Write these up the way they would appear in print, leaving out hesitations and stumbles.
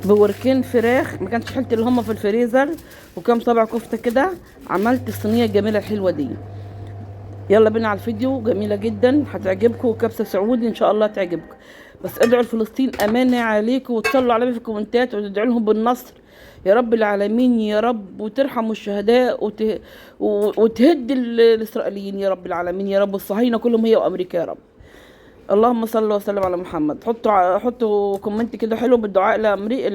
بوركين فراخ، ما كانش حيلتي اللي هم في الفريزر، وكام طبع كفته كده. عملت الصينيه الجميله الحلوه دي. يلا بينا على الفيديو، جميله جدا هتعجبكم، كبسه سعودي ان شاء الله تعجبكم. بس ادعوا لفلسطين امانه عليكم، وتصلوا عليه في الكومنتات، وتدعوا لهم بالنصر يا رب العالمين يا رب، وترحموا الشهداء وتهد الاسرائيليين يا رب العالمين يا رب، الصهاينه كلهم هي وامريكا يا رب. اللهم صل وسلم على محمد. حطوا كومنت كده حلو بالدعاء لامريكا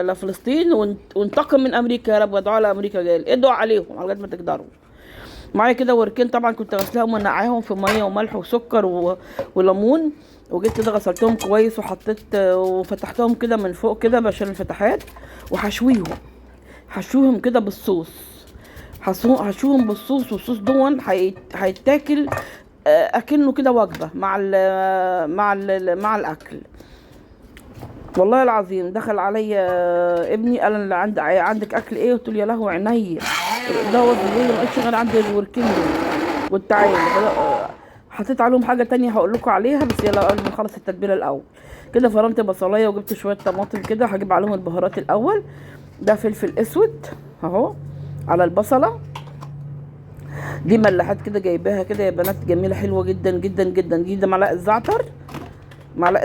لفلسطين، وانتقم من امريكا يا رب، ودعاء لامريكا جاي، ادعوا عليهم على قد ما تقدروا. معايا كده وركين، طبعا كنت غسلاهم ونقعاهم في ميه وملح وسكر وليمون، وجيت كده غسلتهم كويس، وحطيت وفتحتهم كده من فوق كده عشان الفتحات، حشوهم كده بالصوص. حشوهم بالصوص، والصوص دون هيتاكل اكنه كده وجبه مع الاكل. والله العظيم دخل عليا ابني قال انا عندك اكل ايه؟ قلت له يا لهوي عينيا، ده هو ما لقيتش غير عندي الوركين دول. قلت تعالى حطيت عليهم حاجه تانية هقول لكم عليها، بس يلا قبل ما نخلص التتبيله الاول. كده فرمت بصلايه، وجبت شويه طماطم كده، هجيب عليهم البهارات الاول. ده فلفل اسود اهو على البصله دي، ملحات كده جايباها كده يا بنات، جميله حلوه جدا جدا جدا. دي ده معلقه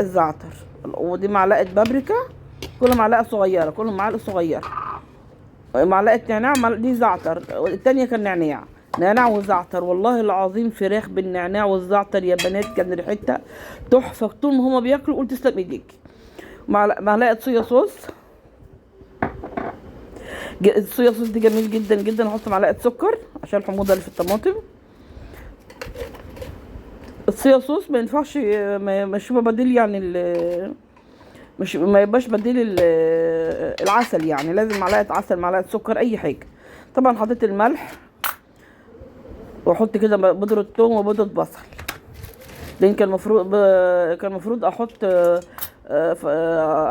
زعتر، ودي معلقه بابريكا، كل معلقه صغيره، كل معلقه صغيره. معلقه نعناع، دي زعتر، والتانيه كان نعناع وزعتر. والله العظيم فراخ بالنعناع والزعتر يا بنات، كان ريحتها تحفه. طول ما هما بياكلوا قلت تسلم ايديك. معلقه صويا صوص. الصويا صوص دي جميل جدا جدا. احط معلقه سكر عشان الحموضه اللي في الطماطم. الصويا صوص ما ينفعش مش بديل يعني مش ما يبقاش بديل العسل، يعني لازم معلقه عسل، معلقه سكر، اي حاجه. طبعا حطيت الملح، واحط كده بودره ثوم وبودره بصل، لان كان المفروض احط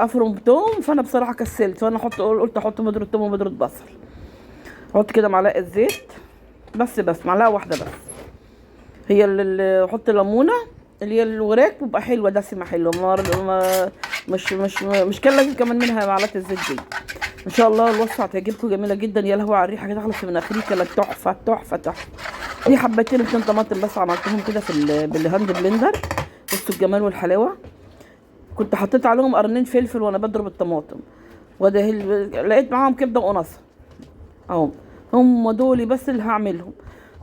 افرم ثوم، فانا بصراحه كسلت، فانا قلت احط بودره ثوم وبودره بصل. احط كده معلقه زيت، بس معلقه واحده بس. هي اللي احط ليمونه اللي هي الوراك بيبقى حلوه دسمه حلوه، مش كان لازم كمان منها معلقه الزيت دي. ان شاء الله الوصفه هتعجبكم، جميله جدا. يا لهوي على الريحه كده، تخلص من اخريك كده، تحفه تحفه تحفه. دي حبتين 2 طماطم بس عملتهم كده بالهاند بلندر. بصوا الجمال والحلاوه. كنت حطيت عليهم قرنين فلفل وانا بضرب الطماطم، وده لقيت معاهم كبده وقنصه اهو. هم دول بس اللي هعملهم.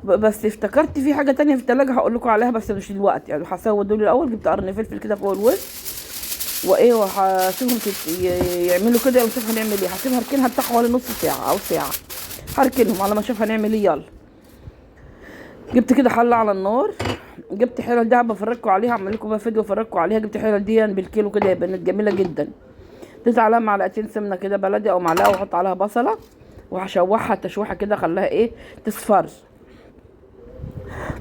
بس افتكرت في حاجه تانية في التلاجة هقول لكم عليها، بس مش دلوقتي يعني. هسوي دول الاول. جبت قرن فلفل كده فوق الوش، وايه، وهسيبهم يعملوا كده، ونشوف هنعمل ايه. هسيبها اركنها بتاع حوالي نص ساعه او ساعه، هركنهم على ما اشوف هنعمل ايه. يلا جبت كده حله على النار، جبت حلل دهب بفرجكم عليها، اعمل لكم بقى فيديو افرجكم عليها. جبت حلل دي بالكيلو كده يا بنات، جميله جدا. اديت عليها معلقتين سمنه كده بلدي او معلقه، واحط عليها بصله، وهشوحها تشويحه كده، خليها ايه، تصفر.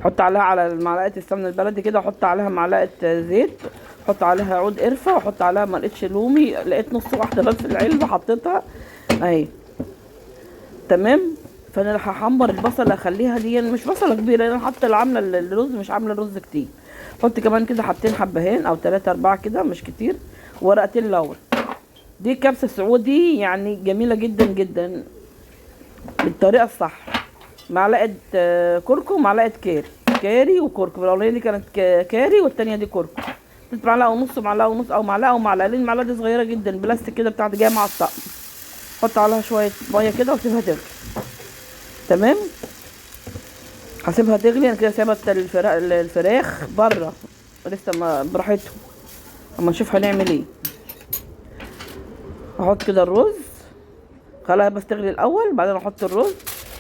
احط عليها على معلقه السمنه البلدي كده، احط عليها معلقه زيت، احط عليها عود قرفه، واحط عليها ما لقيتش لومي، لقيت نص واحده بس في العلبه حطيتها اهي. تمام. فانا هحمر البصله، اخليها دي مش بصله كبيره، انا حاطه عامله الرز، مش عامله الرز كتير. احط كمان كده حبتين حبهان او 3 4 كده، مش كتير، ورقتين لورا. دي كبسه سعودي يعني جميله جدا جدا بالطريقه الصح. معلقه كركم، معلقه كاري وكركم. الاولانيه دي كانت كاري، والتانيه دي كركم. معلقه ونص او معلقه ومعلقتين. المعلقه دي صغيره جدا بلاستيك كده بتاعت جايه مع الطقم. حط عليها شويه ميه كده وسيبها تغلي. تمام. هسيبها تغلي. انا كده سايبه الفراخ بره لسه ما براحتهم، اما نشوف هنعمل ايه. هحط كده الرز، خليها بس تغلي الاول، بعدين احط الرز.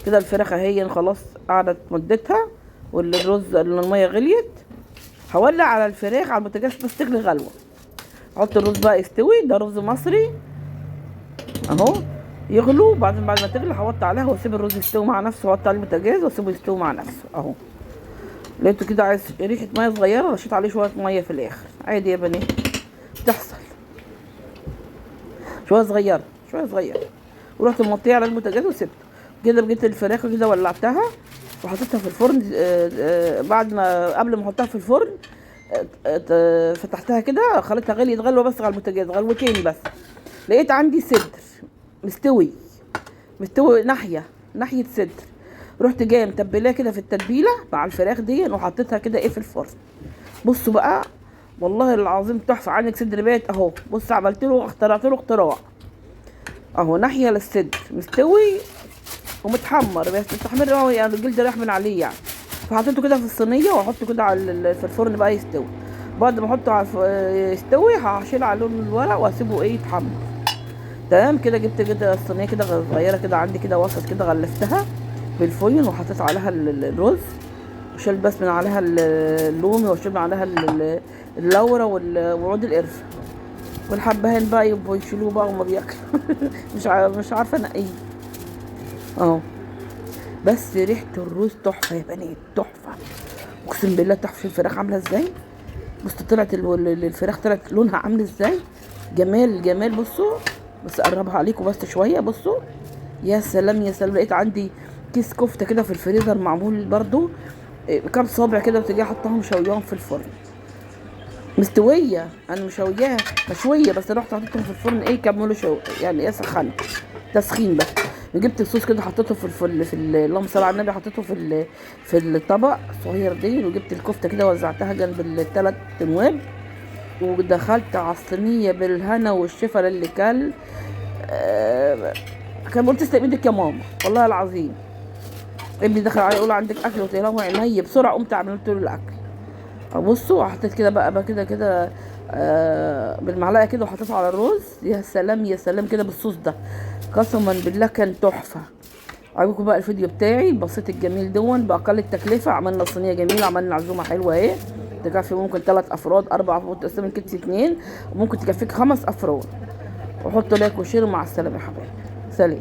كده الفراخ اهي خلاص قعدت مدتها، والرز الميه غليت. هولع على الفراخ على البوتاجاز بس تغلي غلوه. احط الرز بقى يستوي، ده رز مصري اهو، يغلو. بعد ما تغلي هوطي عليها واسيب الرز يستوي مع نفسه، واحط عليه البوتاجاز واسيبه يستوي مع نفسه اهو. لقيته كده عايز ريحه ميه صغيره، رشيت عليه شويه ميه في الاخر، عادي يا بنات بتحصل. شويه صغيره شويه صغيره، ورحت موطيه على البوتاجاز وسبته كده. جبت الفراخ كده ولعتها وحطيتها في الفرن. بعد ما قبل ما احطها في الفرن فتحتها كده، خليتها غليت غلوه بس على البوتاجاز، غلوتين بس. لقيت عندي صدر مستوي، مستوي ناحيه صدر، رحت جايه متبلاه كده في التتبيله مع الفراخ دي وحطيتها كده ايه في الفرن. بصوا بقى، والله العظيم تحفه. عندك صدر بيت اهو، بص عملت له اخترعت له اختراع اهو، ناحيه للصدر مستوي ومتحمر، بس التحمير هو يعني الجلد رايح من عليه يعني. فحطيته كده في الصينيه واحطه كده على في الفرن بقى يستوي. بعد ما احطه على يستوي هشيل على لون الورق واسيبه ايه يتحمر. تمام كده. جبت كده الصينيه كده صغيره كده عندي كده وسط كده، غلفتها بالفويل وحطيت عليها الرز، وشلت بس من عليها اللومي، وشلت من عليها اللورة وعود القرفة والحبهان بقى يبقوا يشيلوه بقى وما بياكلوا. مش عارفه انقيه اهو. بس ريحه الرز تحفه يا بنات، تحفه اقسم بالله. تحفه الفراخ عامله ازاي، بص طلعت الفراخ طلعت لونها عامل ازاي، جمال جمال. بصوا بس اقربها عليكم بس شويه، بصوا يا سلام يا سلام. لقيت عندي كيس كفته كده في الفريزر معمول برضو كام صابع كده، وتجي حطاهم شويهم في الفرن مستويه. انا مشوياها مشويه بس رحت حطيتهم في الفرن ايه كملوا شو يعني ايه، سخنت تسخين بس. وجبت الصوص كده حطيته اللهم صل على النبي، حطيته في الطبق الصغير دي. وجبت الكفته كده وزعتها جنب الثلاث تنواب، ودخلت على الصينيه بالهنا والشفا للي كان كان قلت تسلم ايدك يا ماما والله العظيم. ابني دخل علي يقول عندك اكل، قلت له عيني بسرعه، قمت عملت له الاكل. بصوا حطيت كده بقى كده كده بالمعلقه كده وحطيته على الرز. يا سلام يا سلام كده بالصوص ده، قسما بالله كان تحفه. عجبكم بقى الفيديو بتاعي البسيط الجميل دون باقل التكلفه؟ عملنا صينيه جميله، عملنا عزومه حلوه اهي تكفي ممكن 3 افراد 4 افراد، تقسم كتف 2 وممكن تكفيك 5 افراد. وحطوا لايك وشير، مع السلامه يا حبايبي، سلام.